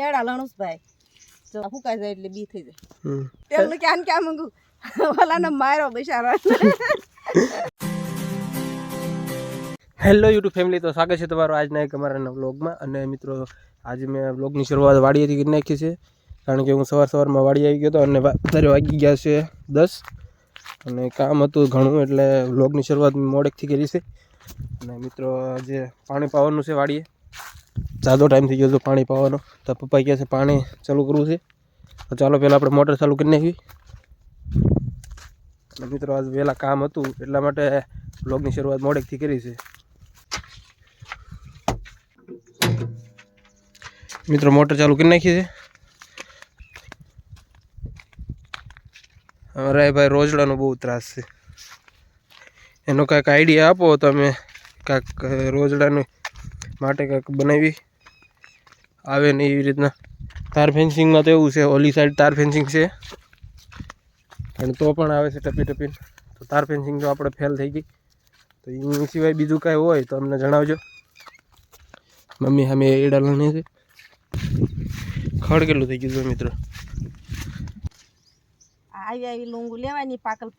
એડા લણુસભાઈ જો ફૂકાઈ જાય એટલે બી થઈ જાય તેલનું ક્યાં માંગુ ઓલાને માર્યો બિચારો હેલો યુટ્યુબ ફેમિલી, તો સ્વાગત છે તમારું આજના એક અમારા વ્લોગમાં. અને મિત્રો આજે મેં વ્લોગની શરૂઆત વાડીએથી કરી નાખી છે, કારણ કે હું સવારમાં વાડી આવી ગયો હતો અને અત્યારે વાગી ગયા છે 10 અને કામ હતું ઘણું, એટલે વ્લોગની શરૂઆત મોડેકથી કરી છે. અને મિત્રો આજે પાણી પાવાનું છે વાડીએ, જાદો ટાઈમ થઈ ગયો હતો પાણી પાવાનો, તો પપ્પા કહે છે પાણી ચાલુ કરવું છે, તો ચાલો પહેલાં આપણે મોટર ચાલુ કરી નાખી. અને મિત્રો આજ વહેલા કામ હતું એટલા માટે વ્લોગની શરૂઆત મોડેકથી કરી છે. મિત્રો મોટર ચાલુ કરી નાખી છે. અમારા ભાઈ રોજડાનો બહુ ત્રાસ છે, એનો કાંઈક આઈડિયા આપો તમે, કાંઈક રોજડાને માટે કાંઈક બનાવી આવે ને એવી રીતના. તાર ફેન્સિંગમાં તો એવું છે, ઓલી સાઈડ તાર ફેન્સિંગ છે અને તો પણ આવે છે ટપી ટપીને. તો તાર ફેન્સિંગ જો આપણે ફેલ થઈ ગઈ, તો એ સિવાય બીજું કાંઈ હોય તો અમને જણાવજો. મમ્મી સામે એડા લઈને છે. ખડ કેટલું થઈ ગયું મિત્રો? આવી લૂંગું લેવાની પાકલ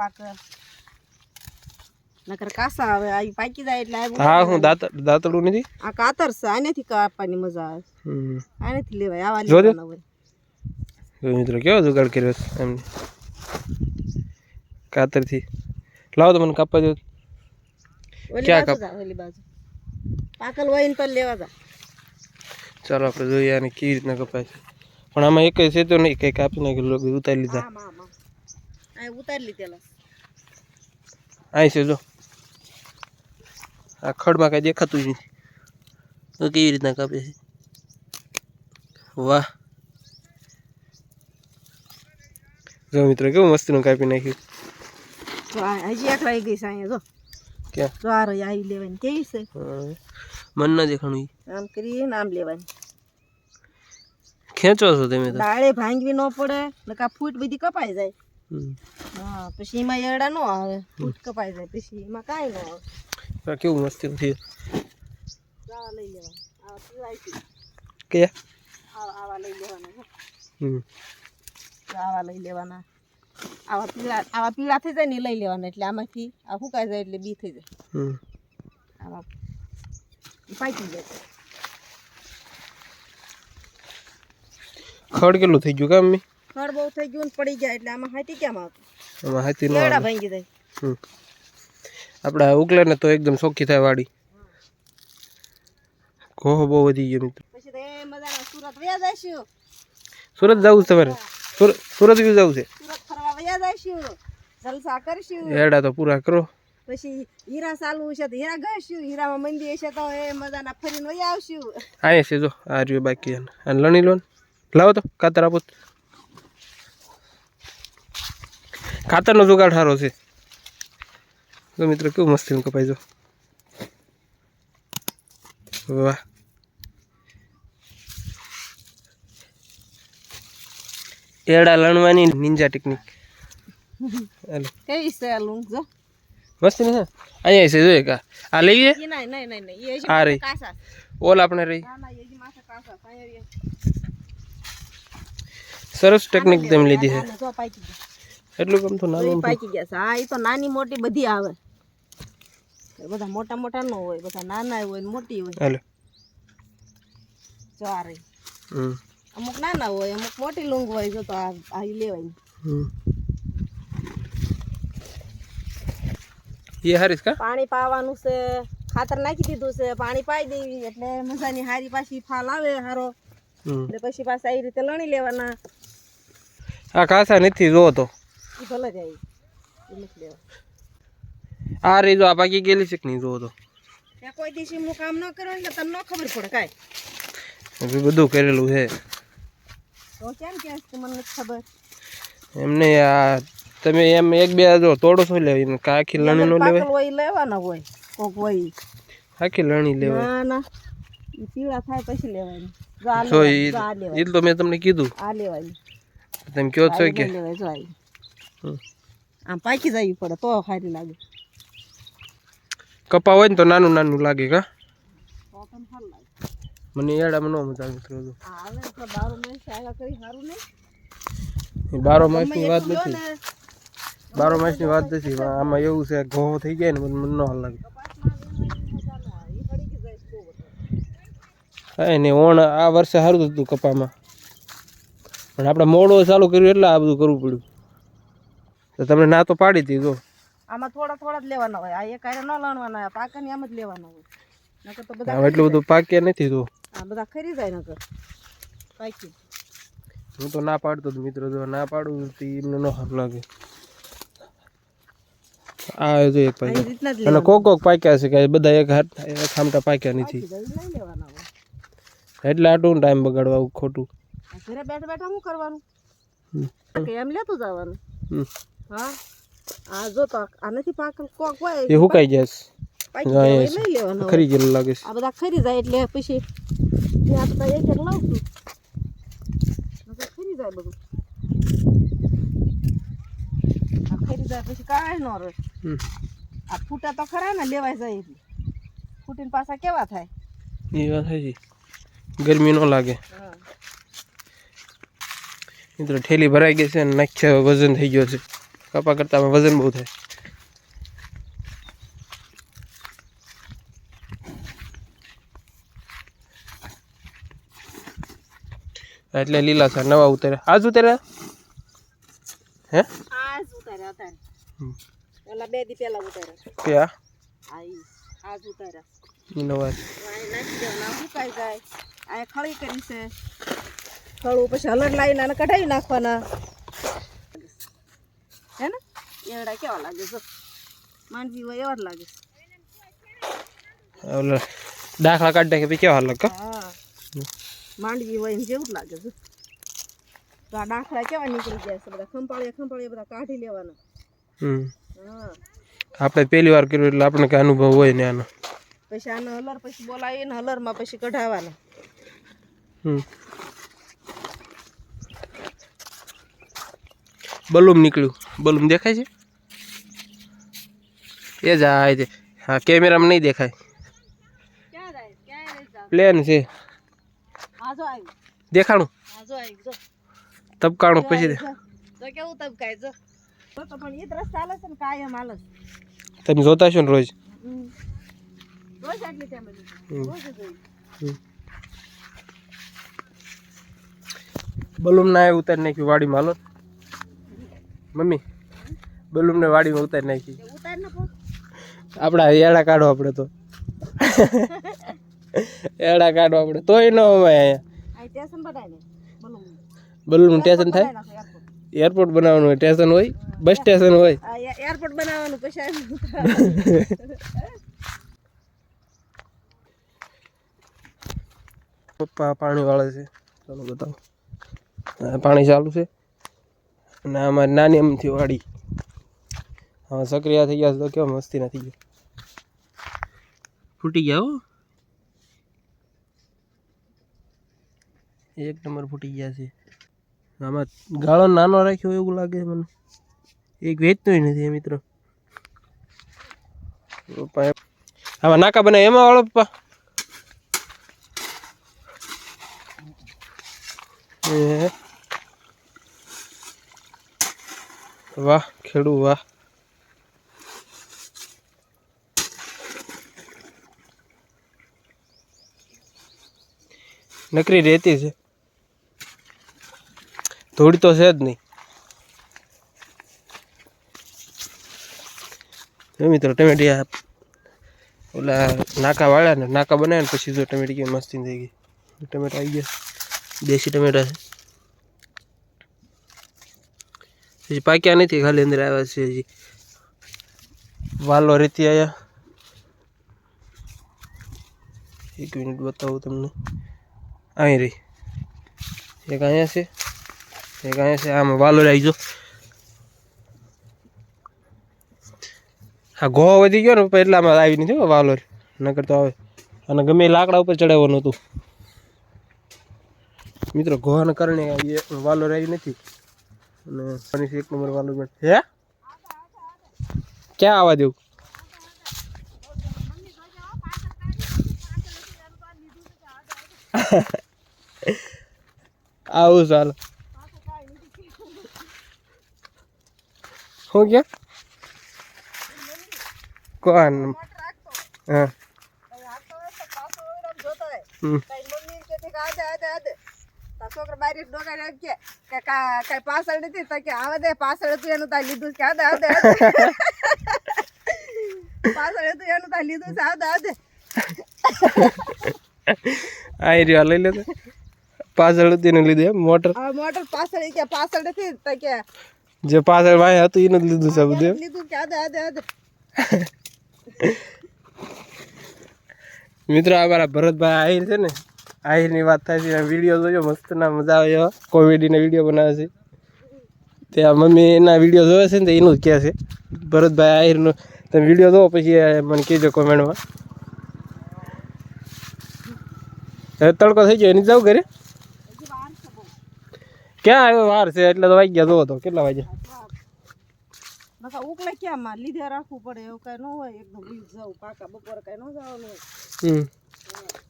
નકર કાસા આવે. આવી પાકી જાય એટલે હા, હું દાંતડું નથી, આ કાતર છે, આનેથી કાપવાની મજા આવે, આનેથી લેવાય. આવા જોજો લેવાના હોય મિત્રો, કેવો જુગાડ કર્યો એમને કાતરથી. લાવો તો મને કાપવા દો. ક્યાં કાપ? ઓલી બાજુ પાકલ હોય ને તો લેવા જા. ચાલો આપણે જોઈએ આને કેવી રીતના કપાય છે. પણ આમાં એક છે તો નહીં, કંઈક કાપી નાખેલું, ઉતારી લીધા. ઉતારી લીધેલા અહીં છે જો, આ ખડમાં કાંઈ દેખાતું જ નથી. તો કેવી રીતના કાપે છે? વાહ, જો મિત્રો કેવું મસ્તીનું કાપી નાખ્યું. હજી એક રહી ગઈ છે અહીંયા જો. ક્યાં? જો આ રહી આવી લેવાની. કેવી છે? મન ના દેખાણું. આમ કરીને આમ લેવાની. ખેંચો છો તમે તો? દાળે ભાંગવી ન પડે, નકા ફૂટ બધી કપાઈ જાય. હા, પછી એમાં એડા ન આવે, ફૂટ કપાઈ જાય, પછી એમાં કાંઈ ન આવે. કેવું મસ્તી થયું. આવા લઈ લેવાના. આવા પીળા કયા? આવા લઈ લેવાના. આવા લઈ લેવાના. આવા પીળા થઈ જાય ને લઈ લેવાના, એટલે આમાંથી આ ફૂકાઈ જાય એટલે બી થઈ જાય. આવા પાકી જાય. ખડ કેટલું થઈ ગયું? કામ ખડ બહુ થઈ ગયું ને પડી જાય એટલે આમાં હાથી કેમ આવતું? આમાં હાથી નો એડા ભાંગી જાય. આપણે ઉકલે ને તો એકદમ ચોખ્ખી થાય વાડી. કોહો બહુ વધી ગયો મિત્રો. પછી તો એ મજાના સુરત વયા જઈશું. સુરત જવું છે તમારે? સુરત બી જવું છે? સુરત ફરવા વયા જઈશું, જલસા કરશું. એડા તો પૂરા કરો. પછી હીરા ચાલુ છે તો હીરા ઘસશું, હીરામાં મંદિર છે તો એ મજાના ફરીને વયા આવશું. અહીંયા છે જો, આ રહ્યો બાકી. અને લણી લો, લાવો તો કાતર આપો. ખાતરનો જુગાડ સારો છે. તો મિત્રો કેવું મસ્તી કપાઈ જો. વાહ, એડા લણવાની નિંજા ટેકનિક. કેવી છે આ લૂંગ જો? મસ્તી નહીં? અહીંયા છે જોઈએ કા. આ લઈએ? નહીં એ આ રહી કાસા. ઓલ આપણે રહી. ના એ જ માથે કાસા સાયરી. સરસ ટેકનિક તેમ લીધી છે. જો પાકી ગયા. એટલું કમ તો નાનું પાકી ગયા છે. હા, એ તો નાની મોટી બધી આવે. બધા મોટા મોટા ન હોય, બધા નાના હોય ને મોટી હોય. હાલો જો આ રહી. અમુક નાના હોય, અમુક મોટી લૂંગ હોય. જો તો આ લેવાય. એ હારીસ કા? પાણી પાવાનું છે, ખાતર નાખી દીધું છે, પાણી પાઈ દેવી એટલે મજાની હારી પાછી ફાલ આવે હારો. એટલે પછી પાછા એ રીતે લણી લેવાના. આ કાસા નથી જો તો એ ભલે જાય એ નથી લેવા. આ રહી જો, આ પાકી ગયેલી છે કે નહીં જો તો. ત્યાં કોઈ દિવસ એમનું કામ ન કરવાનું એટલે તમને ન ખબર પડે કાંઈ. બધું કરેલું છે તો કેમ કે મને નથી ખબર એમને. આ તમે એમ એક બે જો તોડો છો લેવી, આખી લણી નો લેવાય. હોય લેવાના હોય, કોક હોય આખી લણી લેવાય. ના ના, એ પીળા થાય પછી લેવાની. જો એ તો મેં તમને કીધું. આ લેવાની તમે કયો છો કે આમ પાકી જવી પડે તો સારી લાગે. કપા હોય ને તો નાનું નાનું લાગે કા. મને એડામાં ન મજા આવે મિત્રો તો હાલે તો 12 મહિને આવ્યા કરી સારું નહીં એ 12 માસની વાત નથી 12 માસની વાત નથી આમાં એવું છે ઘઉં થઈ જાય ને મને ન હાલ લાગે કાંઈ નહીં ઓણ આ વર્ષે સારું હતું કપામાં પણ આપણે મોડું ચાલુ કર્યું એટલે આ બધું કરવું પડ્યું તો તમને ના તો પાડી હતી તો આમાં થોડા થોડા જ લેવાના હોય આ એક આરે ન લાણવાના હોય પાકની આમ જ લેવાના હોય નકર તો બધા એટલું બધું પાક્યા નથી તો આ બધા ખરી જાય નકર પાકી હું તો ના પાડતો હતો મિત્રો જો ના પાડું તો એમને ન સારું લાગે આ જો એક આવી પાક્યા રીતના જ અને કોક પાક્યા છે કે બધા એક ખામટા પાક્યા નથી લઈ લેવાના હોય એટલે આટલું ટાઈમ બગાડવા આવું ખોટું આ ઘરે બેઠા બેઠા શું કરવાનું કે એમ લેતું જવાનું હા આ જો તો આ નથી પાક કોક હોય એ હુકાઈ જશે પાકી જાય હોય લઈ લેવાના હોય. ખરી ગયેલું લાગે છે આ બધા ખરી જાય એટલે પછી ત્યાં બધા એક એક લાવશું નકર ખરી જાય બધું આ ખરી જાય પછી કાંઈ ન રહે આ ફૂટા તો ખરા ને લેવાય જાય એટલે ફૂટીને પાછા કેવા થાય એ વાત છે ગરમી ન લાગે હા મિત્રો ઠેલી ભરાઈ ગઈ છે અને નાખ્યા વજન થઈ ગયો છે કપા કરતાં વજન બહુ થાય એટલે લીલા સર નવા ઉતાર્યા આજ ઉતાર્યા હે આજ ઉતાર્યા અત્યારે પેલા 2 દી પહેલા ઉતાર્યા ક્યાં આજ ઉતાર્યા નવા નાખી દેવાના સુકાઈ જાય આ ખળી કરી છે ખળું પછી હલર લાવીને આને કઢાવી નાખવાના હે ને એવડા કેવા લાગે જો માંડવી હોય એવા જ લાગે ઓલા દાખલા કાઢી નાખે પછી કેવા હાલ લાગે હા માંડવી હોય જેવું જ લાગે છે તો આ દાખલા કેવા નીકળી જાય છે બધા ખંપાળીયા બધા કાઢી લેવાના હા આપણે પહેલી વાર કર્યું એટલે આપણે કઈ અનુભવ હોય ને આનો પછી આને હલર પછી બોલાવીને હલરમાં પછી કઢાવવાના બલૂમ નીકળ્યું બલૂમ દેખાય છે એ જાય છે હા કેમેરામાં નહીં દેખાય ક્યાં જાય ક્યાં રહી જાવ પ્લેન છે આજો આવ્યું દેખાણું આજો આવ્યું જો તબકાણું પછી તો કેવું તબકાય જો તો પણ એ જ રસ્તા હાલે છે ને કાયમ હાલે છે તમે જોતા છો ને રોજ રોજ આટલી ટાઈમ રોજ જોઈ બલૂમ ના ઉતારી નાખ્યું વાડીમાં હાલો મમ્મી બલૂમ ને વાડીમાં ઉતારી નાખી ઉતાર નાખો આપણા એડા કાઢો આપણે તો એડા કાઢો આપણે તોય ન અમાય અહીંયા આ સ્ટેશન બનાય ને બલૂમ સ્ટેશન થાય એરપોર્ટ બનાવવાનું હોય સ્ટેશન હોય બસ સ્ટેશન હોય આ એરપોર્ટ બનાવવાનું પછી પપ્પા પાણી વાળે છે ચાલો બતાવો પાણી ચાલુ છે અને અમારી નાની એમથી વાડી હા સક્રિયા થઈ ગયા છે તો કેવા મસ્તી નથી ગયો ફૂટી ગયા હો એક નંબર ફૂટી ગયા છે આમાં ગાળો નાનો રાખ્યો એવું લાગે મને એક વેચતોય નથી મિત્રો પપ્પા આમાં નાકા બનાવે એમાં વાળો પપ્પા વાહ ખેડૂ વાહ નકરી રેતી છે ધૂળ તો છે જ નહીં મિત્રો ટમેટી ઓલા નાકા વાળ્યા ને નાકા બનાવ્યા ને પછી જો ટમેટી કેવી મસ્તી થઈ ગઈ ટમેટા આવી ગયા દેશી ટમેટા છે હજી પાક્યા નથી ખાલી અંદર આવ્યા છે હજી વાલો રેતી આવ્યા એક મિનિટ બતાવું તમને અહીં રહી એક અહીંયા છે એક અહીંયા છે આમાં વાલો આવી જો હા ઘો વધી ગયો ને એટલામાં આવી નથી હો વાલોર નકર તો આવે અને ગમે લાકડા ઉપર ચડાવવાનું હતું મિત્રો ઘોવાના કારણે વાલોર આવી નથી અને એક નંબર વાલોર હે ક્યાં આવવા દેવું આવું ચાલો શું કે કોણ હા છોકરા બારી ડોકા કે કઈ પાછળ નથી તો કે આવે દે પાછળ હતું એનું તા લીધું કે આદે આદે પાછળ હતું એનું તા લીધું છે આદે આદે આ રહ્યો લઈ લેતો પાછળ હતી એને લીધે મોટર મોટર પાછળ કે પાછળ નથી તો કે જે પાછળ વાય હતું એનું જ લીધું છે બધું લીધું કે આદે આદે આદે મિત્રો અમારા ભરતભાઈ આહિર છે ને આહિરની વાત થાય છે વિડીયો જોયો મસ્ત ના મજા આવે એવા કોમેડીના વિડીયો બનાવે છે ત્યાં મમ્મી એના વિડીયો જોવે છે ને તો એનું જ કહે છે ભરતભાઈ આહિરનો તમે વિડીયો જોવો પછી મને કહેજો કોમેન્ટમાં હવે તડકો થઈ ગયો એની જાવ ઘરે ક્યાં આવ્યો વાર છે એટલે તો વાગ્યા જોવો તો કેટલા વાગ્યા ઉકલે ક્યાં માં લીધે રાખવું પડે એવું કઈ ન હોય એકદમ જાવ પાકા બપોરે કઈ ન જવાનું હોય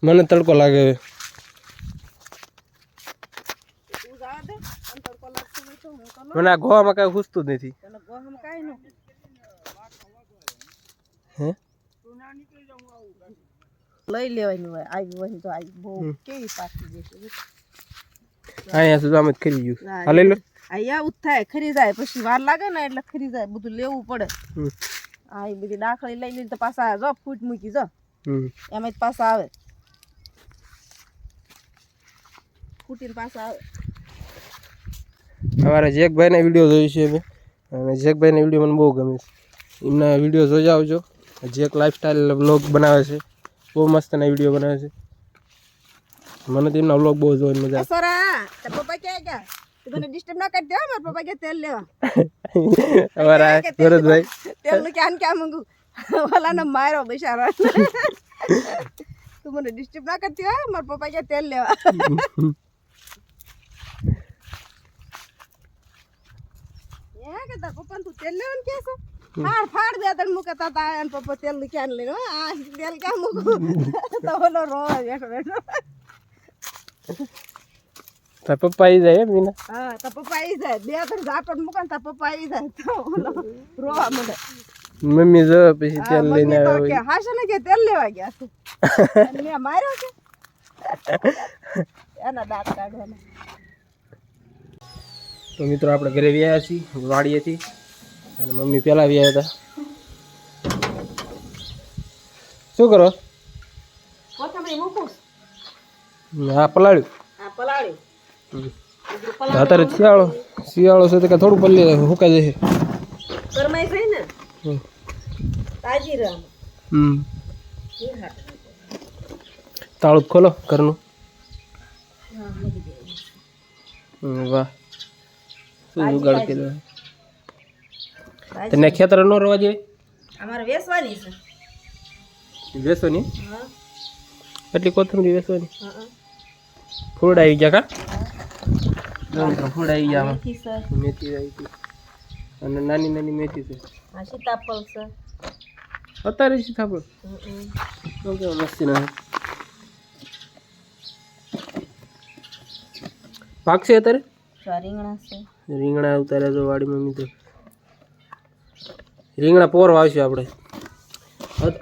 મને તડકો લાગે હવે મને આ ગોવામાં કઈ ખૂસતું જ નથી હે લઈ લેવાની હોય આવી હોય તો આવી બહુ કેવી પાકી જશે અહીંયા સુધી આમ જ ખરી ગયું હા લઈ લો અહીંયા આવું થાય ખરી જાય પછી વાર લાગે ને એટલે ખરી જાય બધું લેવું પડે હા એ બધી દાખલી લઈ લઈને તો પાછા જો ફૂટ મૂકી જો એમાં જ પાછા આવે ફૂટીને પાછા આવે અમારા જેકભાઈના વિડીયો જોઈ છે મેં અને જેકભાઈના વિડીયો મને બહુ ગમે છે એમના વિડીયો જોઈ આવજો જેક લાઈફસ્ટાઈલ વ્લોગ બનાવે છે બહુ મસ્તના વિડીયો બનાવે છે મને તો એમના વ્લોગ બહુ જોઈને મજા આવે સરા તો પપ્પા ક્યાં ગયા મને ડિસ્ટર્બ ના કરી દે મારા પપ્પા કે તેલ લેવા અમારા ભરતભાઈ તેલ નું ક્યાં ક્યાં માંગુ વાલા ને મારો બિચારા તું મને ડિસ્ટર્બ ના કરતી હોય મારા પપ્પા કે તેલ લેવા કે તાર પપ્પા તું તેલ લેવાનું કે છે ફાડ દે તને મુકતા તા અને પપ્પા તેલ ની ક્યાં લઈને આ તેલ ક્યાં મૂકું તો ઓલો રોવા બેઠો બેઠો તાર પપ્પા આવી જાય મીના હા તાર પપ્પા આવી જાય બે ત્રણ ઝાપટ મૂકે ને તાર પપ્પા આવી જાય તો ઓલો રોવા મળે મમ્મી જો પછી તેલ લઈને આવે કે હાશે ને કે તેલ લેવા ગયા છે અને મેં માર્યો છે એના દાંત કાઢવાના તો મિત્રો આપણે ઘરે વ્યાયા છીએ વાડીએથી અને મમ્મી પહેલાં વ્યાયા હતા શું કરો કોથમરી મૂકું હા પલાળ્યું આ પલાળી અત્યારે શિયાળો છે તો કે થોડું પલ્લી સુકાઈ જશે ગરમાઈ જાય ને તાજી રહે તાળું ખોલો ઘરનું વાહ શું ઉગાડ કર્યો તને ખેતર ન રવા જોઈએ અમારે વેસવાની છે વેસવાની એટલી કોથમરી વેસવાની ફૂડ આવી ગયા કા ફૂડ આવી ગયા મેથી આવી ગઈ અને નાની નાની મેથી છે આ સીતાફળ છે અત્યારે સીતાફળ ઓકે મસ્તી ના પાકશે અત્યારે રીંગણા છે રીંગણા ઉતાર્યા તો વાડી મમ્મી તો રીંગણા પોર વાવશું આપણે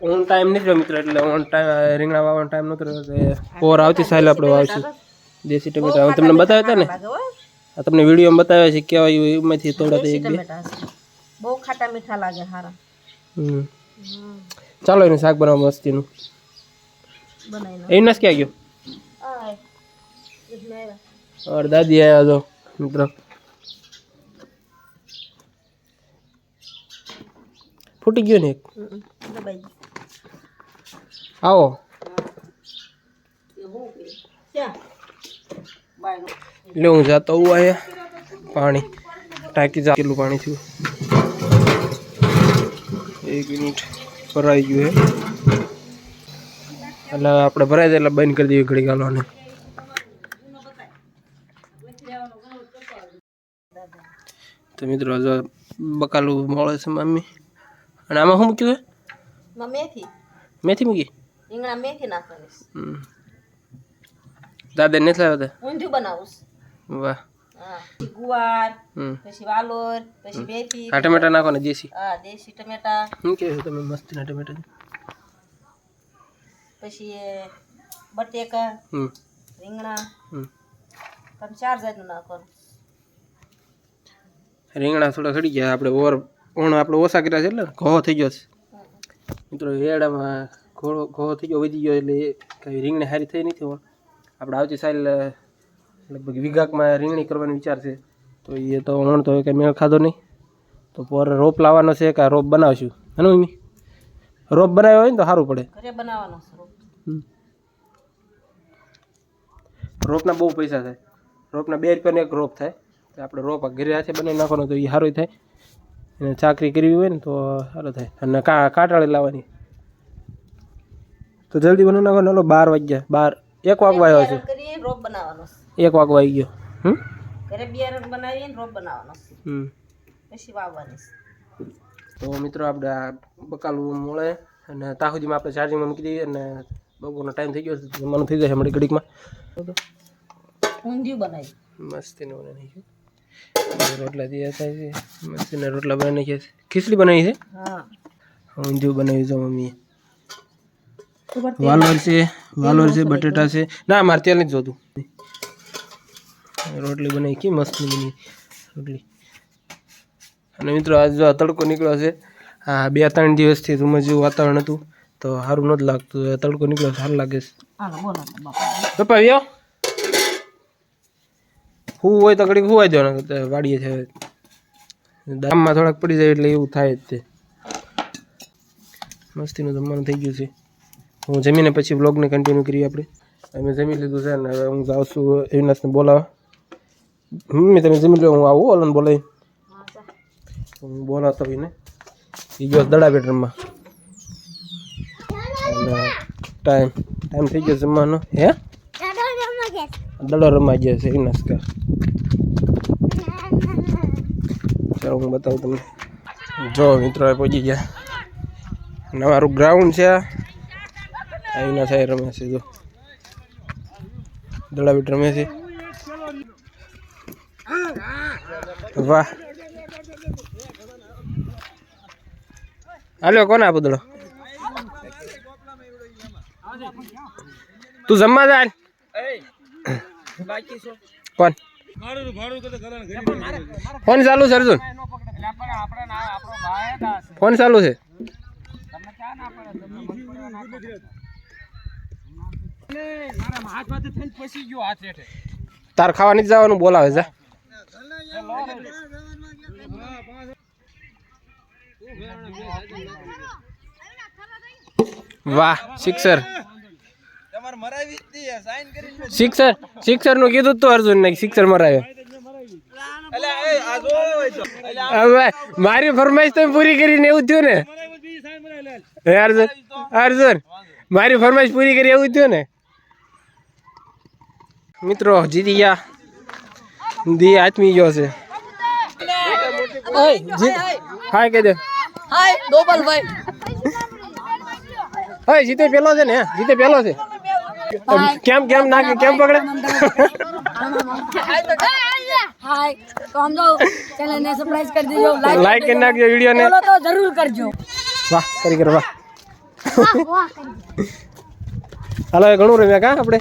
ઓન ટાઈમ નથી રહ્યો મિત્ર એટલે ઓન ટાઈમ રીંગણા વાવવાનો ટાઈમ નતો રહ્યો પોર આવતી સાલ આપણે વાવશું દેશી ટમેટા હું તમને બતાવ્યા હતા ને આ તમને વિડીયોમાં બતાવ્યા છે કેવા એમાંથી થોડા તો એક બે બહુ ખાટા મીઠા લાગે હારા ચાલો એનું શાક બનાવવા મસ્તીનું એનું ક્યાં ગયો और दादी आया तो मित्र फूटी गयो ने एक आओ ले हूँ जाता हुआ है पानी टाकी जा किलो पानी थी 1 मिनिट भराई गयो है એટલે આપણે ભરાઈ જાય એટલે બંધ કરી દઈએ ઘડી ગાલવાને તો મિત્રો જો બકાલું મળે છે મમ્મી અને આમાં શું મૂક્યું છે મેથી મેથી મૂકી રીંગણા મેથી નાખવાની દાદા નથી લાવ્યા હતા ઊંધિયું બનાવું વાહ હા પછી ગુવાર હમ પછી વાલોર પછી મેથી આ ટમેટા નાખો ને દેશી હા દેશી ટમેટા શું કહે તમે મસ્તીના ટમેટા પછી બટેકા હમ રીંગણા હમ 4 જાતનું નાખવાનું રીંગણા થોડા ખડી ગયા આપણે ઓણ આપણે ઓછા કર્યા છે એટલે ઘો થઈ ગયો છે મિત્રો એડામાં ઘો થઈ ગયો વધી ગયો એટલે કાંઈ રીંગણી સારી થઈ નથી આપણે આવતી સાલ લગભગ વીઘાકમાં રીંગણી કરવાનો વિચાર છે તો એ તો ઓણ તો કંઈ મેળ ખાધો નહીં તો પોર રોપ લાવવાનો છે કે રોપ બનાવશું હે મમ્મી રોપ બનાવ્યો હોય ને તો સારું પડે ઘરે બનાવવાનો છે રોપના બહુ પૈસા થાય રોપના 2 રૂપિયાનો એક રોપ થાય તો આપણે રોપ ઘરે હાથે બનાવી નાખવાનો તો એ સારું થાય અને ચાકરી કરવી હોય ને તો સારું થાય અને કાંટાળી લાવવાની તો જલ્દી બનાવી નાખવાનો. હલો 12 વાગ્યા 1 વાગવા આવ્યો છે કરીએ રોપ બનાવવાનો 1 વાગવા આવી ગયો ઘરે બિયારણ બનાવીને રોપ બનાવવાનો પછી વાવવાની તો મિત્રો આપણે આ બકાલું મળે અને ત્યાં સુધીમાં આપણે ચાર્જિંગમાં મૂકી દઈએ અને બપોરનો ટાઈમ થઈ ગયો છે જમવાનું થઈ જશે હમણાં ઘડીકમાં ઊંધિયું બનાવી મસ્તીનું બનાવી નાખ્યું રોટલા તૈયાર થાય છે મસ્તીના રોટલા બનાવી નાખ્યા છે ખીચડી બનાવી છે હા ઊંધિયું બનાવ્યું છે મમ્મીએ વાલોર છે બટેટા છે ના મારે તેલ નથી જોતું રોટલી બનાવી કે મસ્તી બની રોટલી અને મિત્રો આજ જો તડકો નીકળ્યો છે હા 2-3 દિવસથી રૂમ જેવું વાતાવરણ હતું તો સારું નથી લાગતું તડકો નીકળ્યો સારું લાગે છે પપ્પા આવ્યો હું હોય તો ઘડીક હુવાઈ દેવાનું વાડીએ છે દામમાં થોડાક પડી જાય એટલે એવું થાય જ તે મસ્તીનું જમવાનું થઈ ગયું છે હું જમીને પછી વ્લોગને કન્ટિન્યુ કરીએ આપણે અમે જમી લીધું છે ને હવે હું જાઉં છું એવિનાશને બોલાવવા મમ્મી તમે જમી લો હું આવું ઓલન બોલાવી હું બોલાવતો હોય ને એ ગયો દડા બેડરૂમમાં અને ટાઈમ થઈ ગયો જમવાનો હે દડો રમવા ગયા છે એવિનાશ કા ચાલો હું બતાવું તમને જો મિત્રો પહોંચી ગયા નવારું ગ્રાઉન્ડ છે એના સાહેબ રમે છે જો દડાવીટ રમે છે વાહ હાલો કોને આપો દડો તું જમવા જાય કોણ ફોન ચાલુ છે અર્જુન ફોન ચાલુ છે તાર ખાવા નથી જવાનું બોલાવે જા વાહ સિક્સર સિક્સર નું કીધું તો અર્જુન ને સિક્સર મરાયો મારી ફરમાઈશ તમે પૂરી કરીને એવું થયું ને અર્જુન અર્જુન મારી ફરમાઈશ પૂરી કરી એવું થયું ને મિત્રો જીતી ગયા દી આત્મી ગયો છે હાય કહી દે હાય ડોબલભાઈ હાય જીતે પેલો છે ને જીતે પેલો છે કેમ કેમ નાખે કેમ પકડે हाय तो हम लोग चैनल ने सरप्राइज कर दीजिए लाइक कर नाखियो वीडियो ने तो जरूर करજો વાહ કરી કર વાહ હાલો એ ઘણું રમ્યા કા આપણે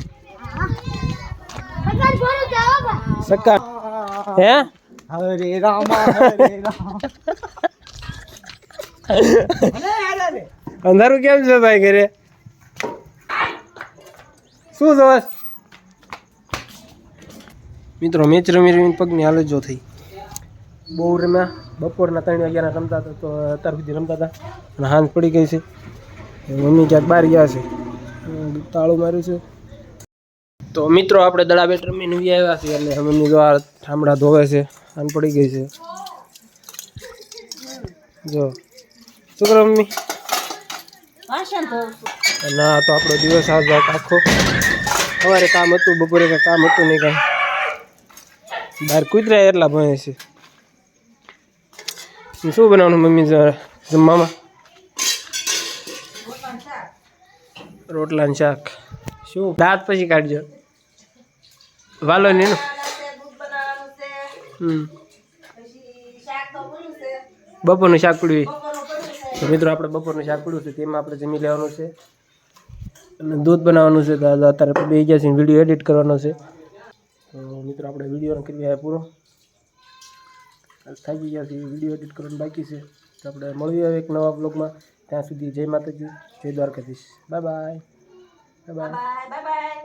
સક્કા હે હરે રામ હરે રામ અંધારું કેમ છે ભાઈ ઘરે શું જોસ મિત્રો મેચ રમી પગની હાલત જો થઈ બહુ રમ્યા બપોરના 3 વાગ્યાના રમતા હતા તો અત્યાર સુધી રમતા હતા અને હાંજ પડી ગઈ છે મમ્મી ક્યાંક બહાર ગયા છે તાળું માર્યું છે તો મિત્રો આપણે દડા બેટ રમીને આવ્યા છીએ અને મમ્મી જો આ ઠામડા ધોવે છે હાંજ પડી ગઈ છે જો શું કરો મમ્મી ના તો આપણો દિવસ આજ આખો સવારે કામ હતું બપોરે કાંઈ કામ હતું નહીં કાંઈ બહાર કૂતરા એટલા ભણે છે શું બનાવવાનું મમ્મી જમવામાં રોટલા ને શાક શું દાંત પછી કાઢજો વાલો ને બપોરનું શાક પડ્યું તો મિત્રો આપણે બપોરનું શાક પડ્યું છે તેમાં આપણે જમી લેવાનું છે અને દૂધ બનાવવાનું છે. અત્યારે બે ગયા છે વિડીયો એડિટ કરવાનો છે. તો મિત્રો આપણે વિડીયોનો કરી રહ્યા પૂરો થાકી ગયા છે વિડીયો એડિટ કરવાનું બાકી છે. તો આપણે મળીએ એક નવા બ્લોગમાં. ત્યાં સુધી જય માતાજી, જય Dwarkadhish. Bye bye. Bye bye.